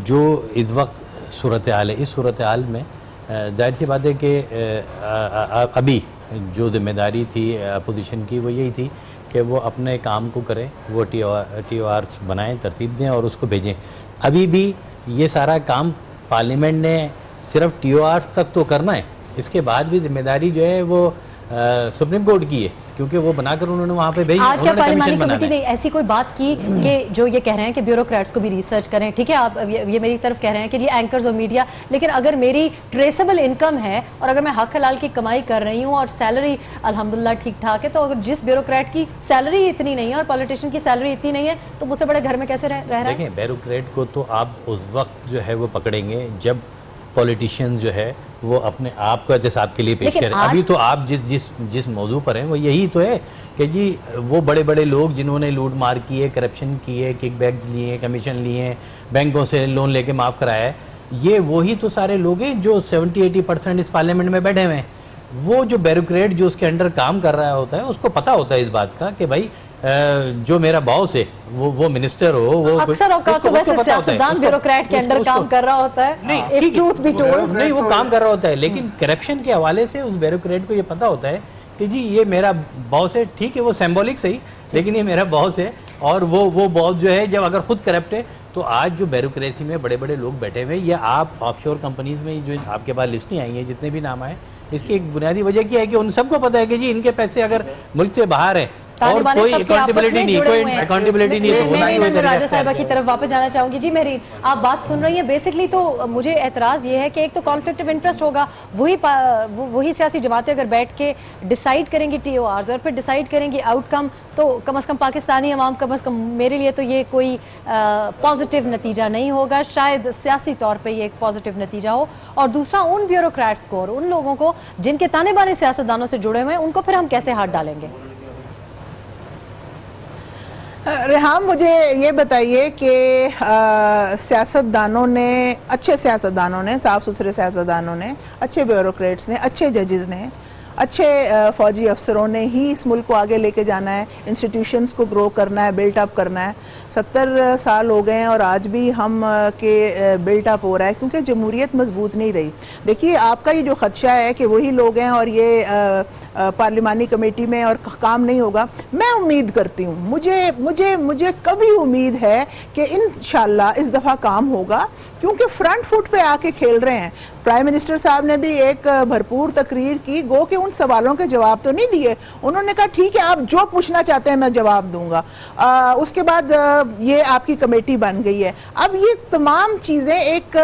جو اس وقت صورتحال ہے, اس صورتحال میں ظاہر سی بات ہے کہ ابھی جو ذمہ داری تھی اپوزیشن کی وہ یہی تھی کہ وہ اپنے کام کو کریں, وہ ٹی او آرس بنائیں, ترتیب دیں اور اس کو بھیجیں. ابھی بھی یہ سارا کام پارلیمنٹ نے صرف ٹی او آرس تک تو کرنا ہے, اس کے بعد بھی ذمہ داری جو ہے وہ سپریم کورٹ کی ہے, کیونکہ وہ بنا کر انہوں نے وہاں پہ بھیجی.
آج کیا پارلیمانی کمیٹی نے ایسی کوئی بات کی کہ جو یہ کہہ رہے ہیں کہ بیوروکریٹس کو بھی ریسرچ کریں؟ ٹھیک ہے, آپ یہ میری طرف کہہ رہے ہیں کہ جی اینکرز اور میڈیا, لیکن اگر میری ٹریسیبل انکم ہے اور اگر میں حق حلال کی کمائی کر رہی ہوں اور سیلری الحمدللہ ٹھیک ٹھاک ہے, تو اگر جس بیوروکریٹ کی سیلری اتنی نہیں ہے اور پولیٹیشین کی سیلری اتنی نہیں ہے تو مجھ سے بڑے گھر میں کیسے رہ رہا ہے؟
دیکھیں بیوروکریٹ کو تو آپ اس وقت جو ہے وہ پکڑیں گے جب پولیٹیشین جو ہے وہ اپنے آپ کو احتساب کے لیے پیش کریں. ابھی تو آپ جس موضوع پر ہیں وہ یہی تو ہے کہ جی وہ بڑے بڑے لوگ جنہوں نے لوٹ مار کی ہے, کرپشن کی ہے, کک بیک لیے ہیں, کمیشن لیے ہیں, بینکوں سے لون لے کے معاف کرایا ہے, یہ وہی تو سارے لوگ ہیں جو 70-80% اس پارلیمنٹ میں بیٹھے ہوئے ہیں. وہ جو بیوروکریٹ جو اس کے انڈر کام کر رہا ہوتا ہے اس کو پتا ہوتا ہے اس بات کا کہ بھائی جو میرا باس ہے وہ منسٹر ہو, وہ
اکثر اوقات تو ویسے سیاستدان بیوروکریٹ کے انڈر کام کر رہا ہوتا ہے,
نہیں وہ کام کر رہا ہوتا ہے, لیکن کرپشن کے حوالے سے اس بیوروکریٹ کو یہ پتا ہوتا ہے کہ جی یہ میرا باس ہے, ٹھیک ہے وہ سمبولک صحیح, لیکن یہ میرا باس ہے, اور وہ باس جو ہے جب اگر خود کرپٹ ہے تو آج جو بیوروکریسی میں بڑے بڑے لوگ بیٹھے ہوئے, یا آپ آف شور کمپنیز میں جو آپ کے پاس لسٹیں آئی ہیں جتنے بھی نام آئے, اس کی ایک بنیادی وجہ کیا ہے کہ ان سب کو پتہ ہے کہ جی ان کے پیسے اگر ملک سے باہر ہیں اور کوئی اکاؤنٹیبلٹی نہیں, کوئی اکاؤنٹیبلٹی نہیں, تو
میں راجہ صاحبہ کی طرف واپس جانا چاہوں گی. جی میری آپ بات سن رہی ہیں, بیسکلی تو مجھے اعتراض یہ ہے کہ ایک تو کانفلکٹ آف انٹرسٹ ہوگا, وہی سیاسی جماعتیں اگر بیٹھ کے ڈیسائیڈ کریں گی ٹی او آرز اور پھر ڈیسائیڈ کریں گی آؤٹ کم, تو کم از کم پاکستانی عوام, کم از کم میرے لیے تو یہ کوئی پازیٹیو نتیجہ نہیں ہوگا. شاید سیاسی طور پہ یہ ایک پازیٹیو نتیجہ ہو. اور دوسرا ان بیوروکریٹس کو اور ان لوگوں کو جن کے تانے بانے سیاستدانوں سے جڑے ہوئے ہیں, ان کو پھر ہم کیسے ہاتھ ڈالیں گے؟
ریحام مجھے یہ بتائیے کہ سیاستدانوں نے, اچھے سیاستدانوں نے, صاف ستھرے سیاستدانوں نے, اچھے بیوروکریٹس نے, اچھے ججز نے, اچھے فوجی افسروں نے ہی اس ملک کو آگے لے کے جانا ہے, انسٹیٹیوشنز کو گرو کرنا ہے, بلٹ اپ کرنا ہے. 70 سال ہو گئے ہیں اور آج بھی ہم کے بلٹ اپ ہو رہا ہے کیونکہ جمہوریت مضبوط نہیں رہی. دیکھیے آپ کا یہ جو خدشہ ہے کہ وہی لوگ ہیں اور یہ پارلیمانی کمیٹی میں اور کام نہیں ہوگا, میں امید کرتی ہوں, مجھے کبھی امید ہے کہ انشاءاللہ اس دفعہ کام ہوگا, کیونکہ فرنٹ فٹ پہ آ کے کھیل رہے ہیں. پرائم منسٹر صاحب نے بھی ایک بھرپور تقریر کی, گو کہ ان سوالوں کے جواب تو نہیں دیے, انہوں نے کہا ٹھیک ہے آپ جو پوچھنا چاہتے ہیں میں جواب دوں گا. اس کے بعد یہ آپ کی کمیٹی بن گئی ہے. اب یہ تمام چیزیں ایک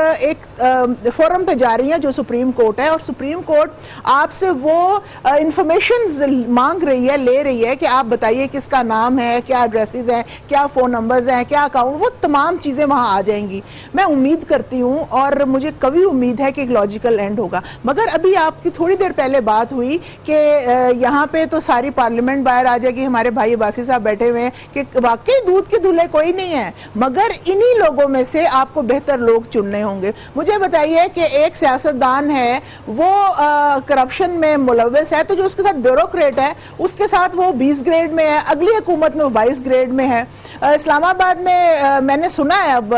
فورم پہ جا رہی ہیں جو سپریم کورٹ ہے, اور سپریم کورٹ آپ سے وہ انفارمیشنز مانگ رہی ہے, لے رہی ہے کہ آپ بتائیے کس کا نام ہے, کیا ایڈریسز ہیں, کیا فون نمبرز ہیں, کیا اکاؤنٹ, وہ تمام چیزیں وہاں آ جائیں گی. میں امید کرتی ہوں اور مجھے کبھی امید ہے کہ لاجیکل اینڈ ہوگا. مگر ابھی آپ کی تھوڑی دیر پہلے بات ہوئی کہ یہاں پہ تو ساری پارلیمنٹ باہر آ جائے گی, ہمارے بھائی عباسی صاحب بیٹھے ہوئے ہیں کہ واقعی دودھ کے دھلے کوئی نہیں ہے, مگر انہی لوگوں میں سے آپ کو بہتر لوگ چننے ہوں گے. مجھے بتائیے کہ ایک سیاستدان ہے وہ کرپشن میں ملوث ہے, تو جو اس کے ساتھ بیوروکریٹ ہے اس کے ساتھ وہ 20 گریڈ میں ہے, اگلی حکومت میں وہ 22 گریڈ میں ہے. اسلام آباد میں نے سنا ہے اب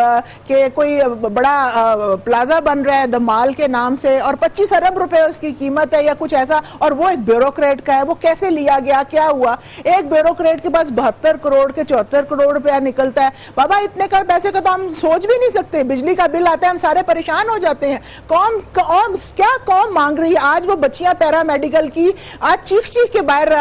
کہ کوئی بڑا پلازا بن رہا ہے دا مال کے نام سے, اور 25 ارب روپے اس کی قیمت ہے یا کچھ ایسا, اور وہ ایک بیوروکریٹ کا ہے. وہ کیسے لیا گیا, کیا ہوا؟ ایک بیوروکریٹ کے پاس 72 کروڑ کے 74 کروڑ روپیہ نکلتا ہے. بابا اتنے کا پیسے کا تو ہم سوچ بھی نہیں سکتے. بجلی کا بل آتا ہے ہم سارے پریشان ہو جاتے ہیں. قوم کیا قوم مانگ رہی ہے آج؟ وہ بچیاں پیرا میڈیکل کی آج چیخ کے باہر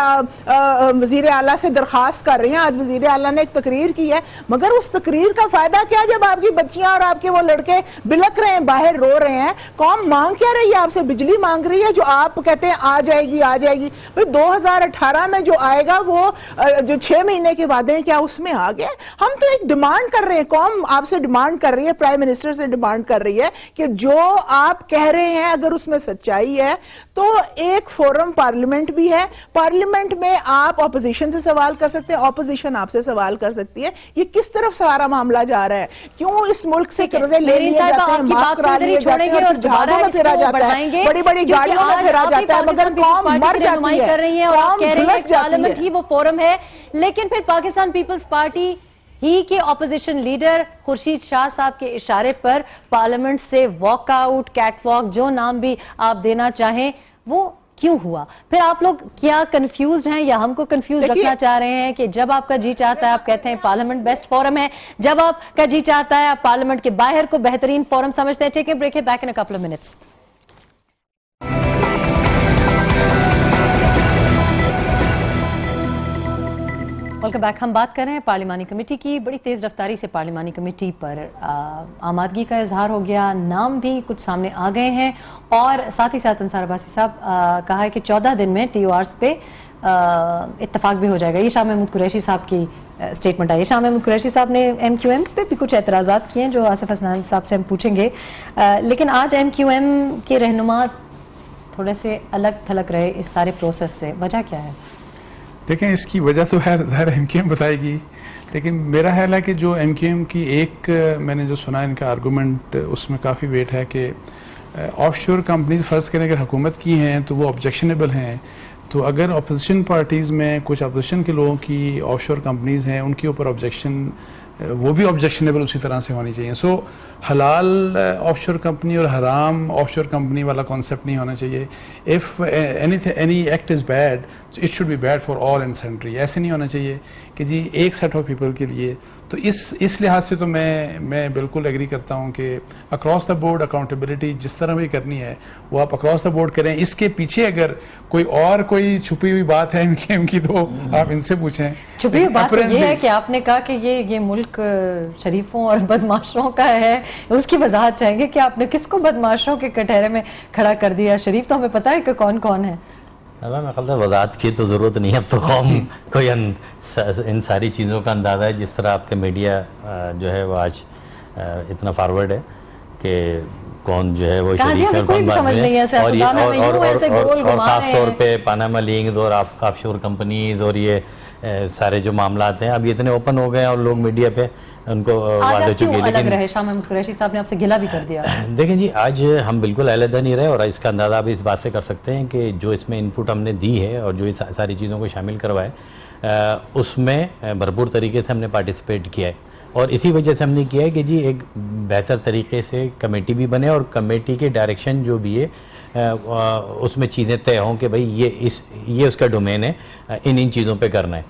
وزیر اعلیٰ سے درخواست کر رہی ہیں. آج وزیر اعلیٰ نے ایک تقریر کی ہے, مگر اس تقریر کا فائدہ کیا جب آپ کی بچیاں اور آپ کے وہ لڑکے بلک رہے ہیں, باہر رو رہے ہیں؟ قوم مانگ کیا رہی ہے آپ سے؟ بجلی مانگ رہی ہے جو آپ کہتے ہیں آ جائے گی آ جائے گی. 2018 میں جو آئے گا وہ جو 6 مہینے کے وعدے ہیں کیا اس میں آ گئے؟ ہم تو ایک ڈیمانڈ کر رہے ہیں, قوم آپ سے ڈیمانڈ کر رہی ہے, پرائم منسٹر سے ڈیمانڈ کر رہی ہے کہ جو آپ کہہ رہے ہیں اگر اس میں سچائی ہے تو ایک فورم پارلیمنٹ بھی ہے, پارلیمنٹ میں آپ اپوزیشن سے سوال کر سکتے ہیں, اپوزیشن آپ سے سوال کر سکتی ہے. یہ کس طرف سارا معاملہ جا رہا ہے؟ کیوں اس ملک سے قرضے لے لیے جاتے ہیں, معاف کرا لیے جاتے ہیں, اور جہازوں میں پھرا جاتا ہے, بڑی بڑی گاڑیوں میں پھرا جاتا ہے, مگر قوم مر جاتی ہے, قوم جھلس جاتی ہے.
ہی وہ فورم ہے, لیکن پھر پاکستان پیپلز پارٹی ہی کے اپوزیشن لیڈر خورشید شاہ صاحب کے اشارے پر پارلیمنٹ سے واک آؤٹ, کیٹ واک, جو نام بھی آپ دینا چاہیں, وہ کیوں ہوا؟ پھر آپ لوگ کیا کنفیوزڈ ہیں یا ہم کو کنفیوز رکھنا چاہ رہے ہیں کہ جب آپ کا جی چاہتا ہے آپ کہتے ہیں پارلیمنٹ بیسٹ فورم ہے, جب آپ کا جی چاہتا ہے آپ پارلیمنٹ کے باہر کو بہترین فورم سمجھتے ہیں؟ Take a break, back in a couple of minutes. Welcome back. ہم بات کر رہے ہیں پارلیمانی کمیٹی کی. بڑی تیز رفتاری سے پارلیمانی کمیٹی پر آمادگی کا اظہار ہو گیا, نام بھی کچھ سامنے آ گئے ہیں, اور ساتھ ہی ساتھ انصار عباسی صاحب کہا ہے کہ 14 دن میں ٹی او آرز پہ اتفاق بھی ہو جائے گا. یہ شاہ محمود قریشی صاحب کی اسٹیٹمنٹ ہے. شاہ محمود قریشی صاحب نے ایم کیو ایم پہ بھی کچھ اعتراضات کیے ہیں جو آصف حسنان صاحب سے ہم پوچھیں گے, لیکن آج ایم کیو ایم کے رہنما تھوڑے سے الگ تھلگ رہے اس سارے پروسیس سے. وجہ کیا ہے؟
دیکھیں اس کی وجہ تو ظاہر ایم کیو ایم بتائے گی, لیکن میرا خیال ہے کہ جو ایم کیو ایم کی ایک میں نے جو سنا ان کا آرگومنٹ اس میں کافی ویٹ ہے کہ آف شور کمپنیز فرض کریں اگر حکومت کی ہیں تو وہ آبجیکشنیبل ہیں, تو اگر اپوزیشن پارٹیز میں کچھ اپوزیشن کے لوگوں کی آف شور کمپنیز ہیں ان کے اوپر آبجیکشن وہ بھی آبجیکشنیبل اسی طرح سے ہونی چاہیے. سو حلال آف شور کمپنی اور حرام آف شور کمپنی والا کانسیپٹ نہیں ہونا چاہیے. If any act is bad it should be bad for all and sundry. ایسے نہیں ہونا چاہیے کہ جی ایک سیٹ آف پیپل کے لیے. تو اس لحاظ سے تو میں بالکل ایگری کرتا ہوں کہ اکراس دا بورڈ اکاؤنٹیبلٹی جس طرح بھی کرنی ہے وہ آپ اکراس دا بورڈ کریں. اس کے پیچھے اگر کوئی چھپی ہوئی بات ہے ان کی تو آپ ان سے پوچھیں.
چھپی ہوئی بات یہ ہے کہ آپ نے کہا کہ یہ ملک شریفوں اور بدمعاشروں کا ہے, اس کی وضاحت چاہیں گے کہ آپ نے کس کو بدمعاشروں کے کٹہرے میں کھڑا کر دیا؟ شریف تو ہمیں پتہ ہے کہ کون کون ہے.
میں خیال ہے وضاحت کی تو ضرورت نہیں ہے, اب تو قوم کو ان ساری چیزوں کا اندازہ ہے. جس طرح آپ کے میڈیا جو ہے وہ آج اتنا فارورڈ ہے کہ کون جو ہے وہ شریف ہے اور کون بات ہے, اور خاص طور پہ پاناما لیکنز اور آف شور کمپنیز اور یہ سارے جو معاملات ہیں اب یہ اتنے اوپن ہو گئے اور لوگ میڈیا پہ ان کو وعدے ہو چکے.
لیکن شاہ محمود قریشی صاحب نے آپ سے گلہ بھی کر دیا.
دیکھیں جی آج ہم بالکل علیحدہ نہیں رہے, اور اس کا اندازہ آپ اس بات سے کر سکتے ہیں کہ جو اس میں انپٹ ہم نے دی ہے اور جو ساری چیزوں کو شامل کروائے اس میں بھرپور طریقے سے ہم نے پارٹیسپیٹ کیا ہے. اور اسی وجہ سے ہم نے کیا ہے کہ جی ایک بہتر طریقے سے کمیٹی بھی بنے اور کمیٹی کے ڈائریکشن جو بھی ہے اس میں چیزیں طے ہوں کہ بھائی یہ اس کا ڈومین ہے, ان چیزوں پہ کرنا ہے.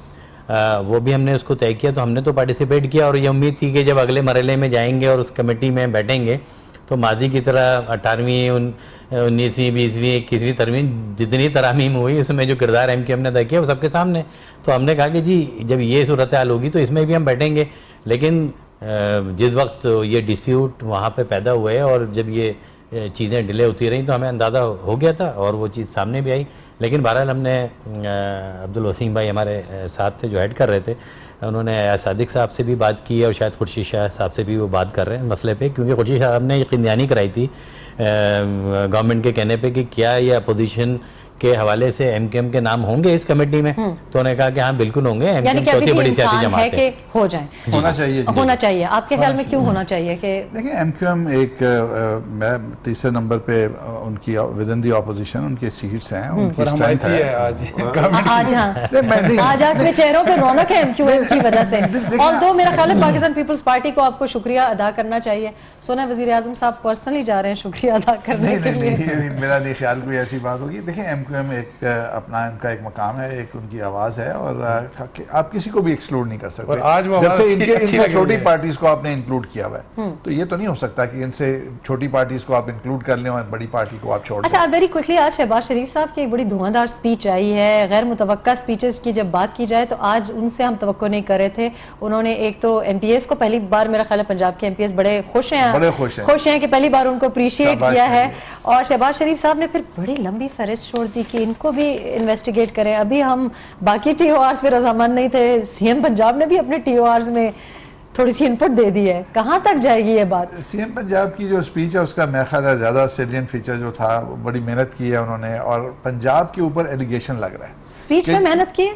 وہ بھی ہم نے اس کو طے کیا, تو ہم نے تو پارٹیسپیٹ کیا اور یہ امید تھی کہ جب اگلے مرحلے میں جائیں گے اور اس کمیٹی میں بیٹھیں گے تو ماضی کی طرح 18ویں 19ویں 20ویں 21ویں ترمیم جتنی ترامیم ہوئی اس میں جو کردار ایم کیو ایم نے ادا کیا وہ سب کے سامنے. تو ہم نے کہا کہ جی جب یہ صورتحال ہوگی تو اس میں بھی ہم بیٹھیں گے. لیکن جس وقت یہ ڈسپیوٹ وہاں پہ پیدا ہوئے اور جب یہ چیزیں ڈیلے ہوتی رہیں تو ہمیں اندازہ ہو گیا تھا اور وہ چیز سامنے بھی آئی. لیکن بہرحال ہم نے عبدالوسیم بھائی ہمارے ساتھ تھے جو ہیڈ کر رہے تھے, انہوں نے صادق صاحب سے بھی بات کی اور شاید خورشید شاہ صاحب سے بھی وہ بات کر رہے ہیں مسئلے پہ, کیونکہ خورشید شاہ صاحب نے یقین دہانی کرائی تھی گورنمنٹ کے کہنے پہ کہ کیا یہ اپوزیشن کے حوالے سے ایم کیو ایم کے نام ہوں گے اس کمیٹی میں, تو انہوں نے کہا کہ ہاں بالکل ہوں گے. ایم کیو ایم چوتھی بڑی سیاسی جماعت ہے,
ہو جائیں ہونا چاہیے. آپ کے خیال میں کیوں ہونا چاہیے؟ کہ
دیکھیں ایم کیو ایم ایک میں تیسرے نمبر پہ ان کی ودن دی اپوزیشن ان کی سیٹس ہیں, ان کی اسٹرینتھ ہے
آج آپ کے چہروں پہ رونق ہے ایم کیو ایم کی وجہ سے. اور دو میرا خیال ہے پاکستان پیپلز پارٹی کو آپ کو شکریہ ادا کرنا چاہیے. سونا وزیر اعظم صاحب پرسنلی جا رہے ہیں شکریہ ادا کرنے کے لیے.
میرا نہیں خیال کوئی ایسی بات ہوگی. دیکھیں ایم کیو ایم ایک اپنا ان کا ایک مقام ہے, ایک ان کی آواز ہے اور آپ کسی کو بھی ایکسکلوڈ نہیں کر سکتے. جب سے ان سے چھوٹی پارٹیز کو آپ نے انکلوڈ کیا ہوا ہے تو یہ تو نہیں ہو سکتا کہ ان سے چھوٹی پارٹیز کو آپ انکلوڈ کر لیں اور بڑی پارٹی کو آپ چھوڑ دیں.
اچھا ویری کوئکلی, آج شہباز شریف صاحب کی ایک بڑی دھواندار سپیچ آئی ہے. غیر متوقع سپیچز کی جب بات کی جائے تو آج ان سے ہم توقع نہیں کر رہے تھے. انہوں نے ایک تو ایم پی ایس کو پہلی بار میرا خیال ہے پنجاب کے ایم پی ایس بڑے خوش ہیں کہ پہلی بار ان کو اپریشیٹ کیا ہے, اور شہباز شریف صاحب نے پھر بڑی لمبی فہرست چھوڑ دی کہ ان کو بھی انویسٹیگیٹ کریں. ابھی ہم باقی ٹی او آرز پہ رضامند نہیں تھے, سی ایم پنجاب نے بھی اپنے ٹی او آرز میں تھوڑی سی انپٹ دے دی ہے. کہاں تک جائے گی یہ بات؟
سی ایم پنجاب کی جو اسپیچ ہے اس کا میرا خیال ہے زیادہ سیلین فیچر جو تھا بڑی محنت کی ہے انہوں نے, اور پنجاب کے اوپر ایلیگیشن لگ رہا ہے.
اسپیچ پہ محنت کی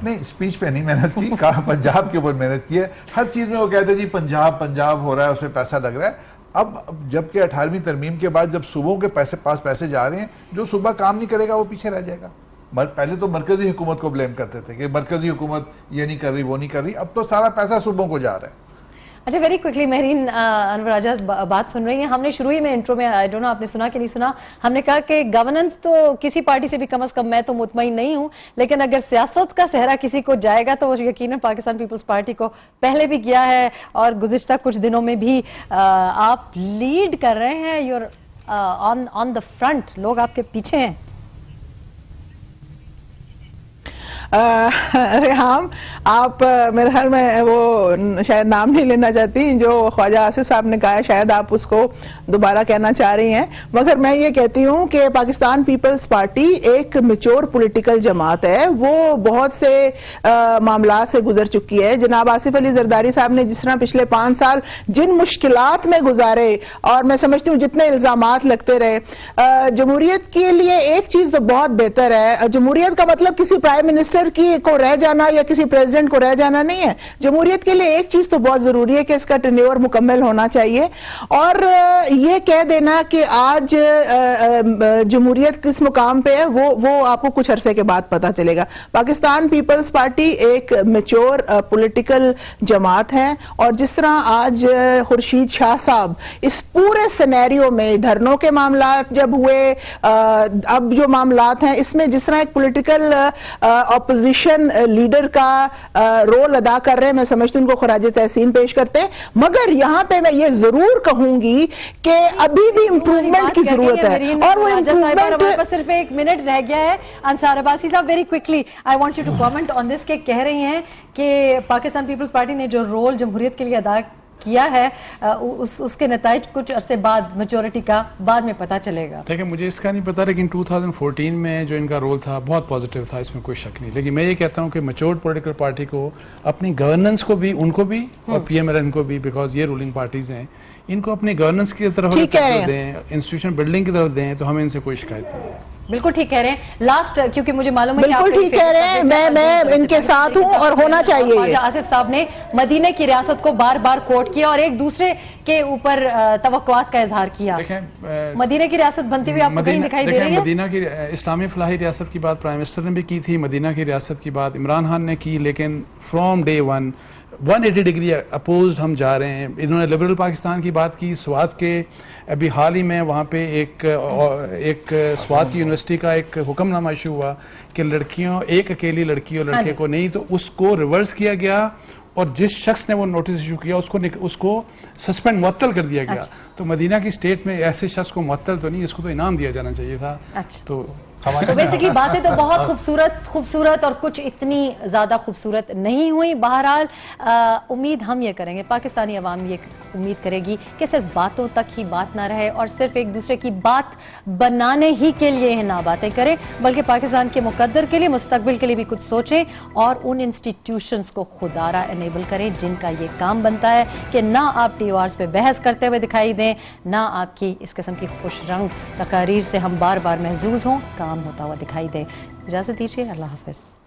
نہیں, اسپیچ پہ نہیں محنت کی, کہا پنجاب کے اوپر محنت کی ہے. ہر چیز میں وہ کہتے ہیں جی پنجاب ہو رہا ہے, اس میں پیسہ لگ رہا ہے. اب جبکہ 18ویں ترمیم کے بعد جب صوبوں کے پاس پیسے جا رہے ہیں, جو صوبہ کام نہیں کرے گا وہ پیچھے رہ جائے گا. پہلے تو مرکزی حکومت کو بلیم کرتے تھے کہ مرکزی حکومت یہ نہیں کر رہی وہ نہیں کر رہی, اب تو سارا پیسہ صوبوں کو جا رہا ہے.
اچھا ویری کوئکلی مہرین انور راجہ بات سن رہی ہیں. ہم نے شروع ہی میں انٹرو میں آئی ڈونٹ نو آپ نے سنا کہ نہیں سنا, ہم نے کہا کہ گورننس تو کسی پارٹی سے بھی کم از کم میں تو مطمئن نہیں ہوں, لیکن اگر سیاست کا صحرا کسی کو جائے گا تو وہ یقیناً پاکستان پیپلز پارٹی کو پہلے بھی کیا ہے اور گزشتہ کچھ دنوں میں بھی آپ لیڈ کر رہے ہیں. You are on the front, لوگ آپ کے پیچھے ہیں.
ریحام آپ میرے خیال میں وہ شاید نام نہیں لینا چاہتی جو خواجہ آصف صاحب نے کہا ہے, شاید آپ اس کو دوبارہ کہنا چاہ رہی ہیں, مگر میں یہ کہتی ہوں کہ پاکستان پیپلز پارٹی ایک میچور پولیٹیکل جماعت ہے. وہ بہت سے معاملات سے گزر چکی ہے. جناب آصف علی زرداری صاحب نے جس طرح پچھلے 5 سال جن مشکلات میں گزارے, اور میں سمجھتی ہوں جتنے الزامات لگتے رہے, جمہوریت کے لیے ایک چیز تو بہت بہتر ہے. جمہوریت کا مطلب کسی پرائم منسٹر منسٹر کو رہ جانا یا کسی پریزیڈنٹ کو رہ جانا نہیں ہے. جمہوریت کے لیے ایک چیز تو بہت ضروری ہے کہ اس کا ٹینیور مکمل ہونا چاہیے, اور یہ کہہ دینا کہ آج جمہوریت کس مقام پہ ہے وہ آپ کو کچھ عرصے کے بعد پتا چلے گا. پاکستان پیپلز پارٹی ایک میچور پولیٹیکل جماعت ہے, اور جس طرح آج خورشید شاہ صاحب اس پورے سینیریو میں دھرنوں کے معاملات جب ہوئے, اب جو معاملات ہیں اس میں جس طرح ایک پولیٹیکل اپوزیشن لیڈر کا رول ادا کر رہے ہیں, میں سمجھتی ہوں ان کو خراج تحسین پیش کرتے ہیں. مگر یہاں پہ میں یہ ضرور کہوں گی کہ ابھی بھی امپروومنٹ کی ضرورت ہے, اور وہ امپروومنٹ
صرف 1 منٹ رہ گیا ہے. انصار عباسی صاحب, very quickly I want you to comment on this, کہ کہہ رہی ہیں کہ پاکستان پیپلز پارٹی نے جو رول جمہوریت کے لیے ادا کیا ہے اس کے نتائج کچھ عرصے بعد میچورٹی کا بعد میں پتا چلے گا.
دیکھیں مجھے اس کا نہیں پتا, لیکن 2014 میں جو ان کا رول تھا بہت پازیٹیو تھا, اس میں کوئی شک نہیں. لیکن میں یہ کہتا ہوں کہ میچورڈ پولیٹیکل پارٹی کو اپنی گورننس کو بھی, ان کو بھی اور پی ایم ایل این کو بھی, بیکاز یہ رولنگ پارٹیز ہیں, ان کو اپنی گورننس کی طرف دیں, انسٹیٹیوشن بلڈنگ کی طرف دیں, تو ہمیں ان سے کوئی شکایت نہیں ہے.
بالکل ٹھیک کہہ رہے ہیں. لاسٹ, کیونکہ مجھے معلوم ہے
بالکل ٹھیک کہہ رہے ہیں, میں ان کے ساتھ ہوں اور ہونا چاہیے.
آصف صاحب نے مدینہ کی ریاست کو بار بار کوٹ کیا اور ایک دوسرے کے اوپر توقعات کا اظہار کیا. مدینہ کی ریاست بنتی ہوئی آپ کو کہیں دکھائی دے رہی ہے؟
مدینہ کی اسلامی فلاحی ریاست کی بات پرائم منسٹر نے بھی کی تھی, مدینہ کی ریاست کی بات عمران خان نے کی, لیکن فرام ڈے 180 ڈگری اپوزڈ ہم جا رہے ہیں. انہوں نے لبرل پاکستان کی بات کی. سوات کے ابھی حال ہی میں وہاں پہ ایک سوات کی یونیورسٹی کا ایک حکم نامہ ایشو ہوا کہ لڑکیوں, ایک اکیلی لڑکی اور لڑکے کو نہیں, تو اس کو ریورس کیا گیا, اور جس شخص نے وہ نوٹس ایشو کیا اس کو سسپینڈ معطل کر دیا گیا. تو مدینہ کی اسٹیٹ میں ایسے شخص کو معطل تو نہیں, اس کو تو انعام دیا جانا چاہیے تھا. تو
بیسیکلی باتیں تو بہت خوبصورت اور کچھ اتنی زیادہ خوبصورت نہیں ہوئی. بہرحال امید ہم یہ کریں گے, پاکستانی عوام یہ امید کرے گی کہ صرف باتوں تک ہی بات نہ رہے اور صرف ایک دوسرے کی بات بنانے ہی کے لیے نہ باتیں کریں, بلکہ پاکستان کے مقدر کے لیے, مستقبل کے لیے بھی کچھ سوچیں, اور ان انسٹیٹیوشنز کو خودارا انیبل کریں جن کا یہ کام بنتا ہے کہ نہ آپ ٹی او آرز پہ بحث کرتے ہوئے دکھائی دیں, نہ آپ کی اس قسم کی خوش رنگ تقاریر سے ہم بار بار محظوظ ہوں, کام ہوتا ہوا دکھائی دے. اجازت دیجیے, اللہ حافظ.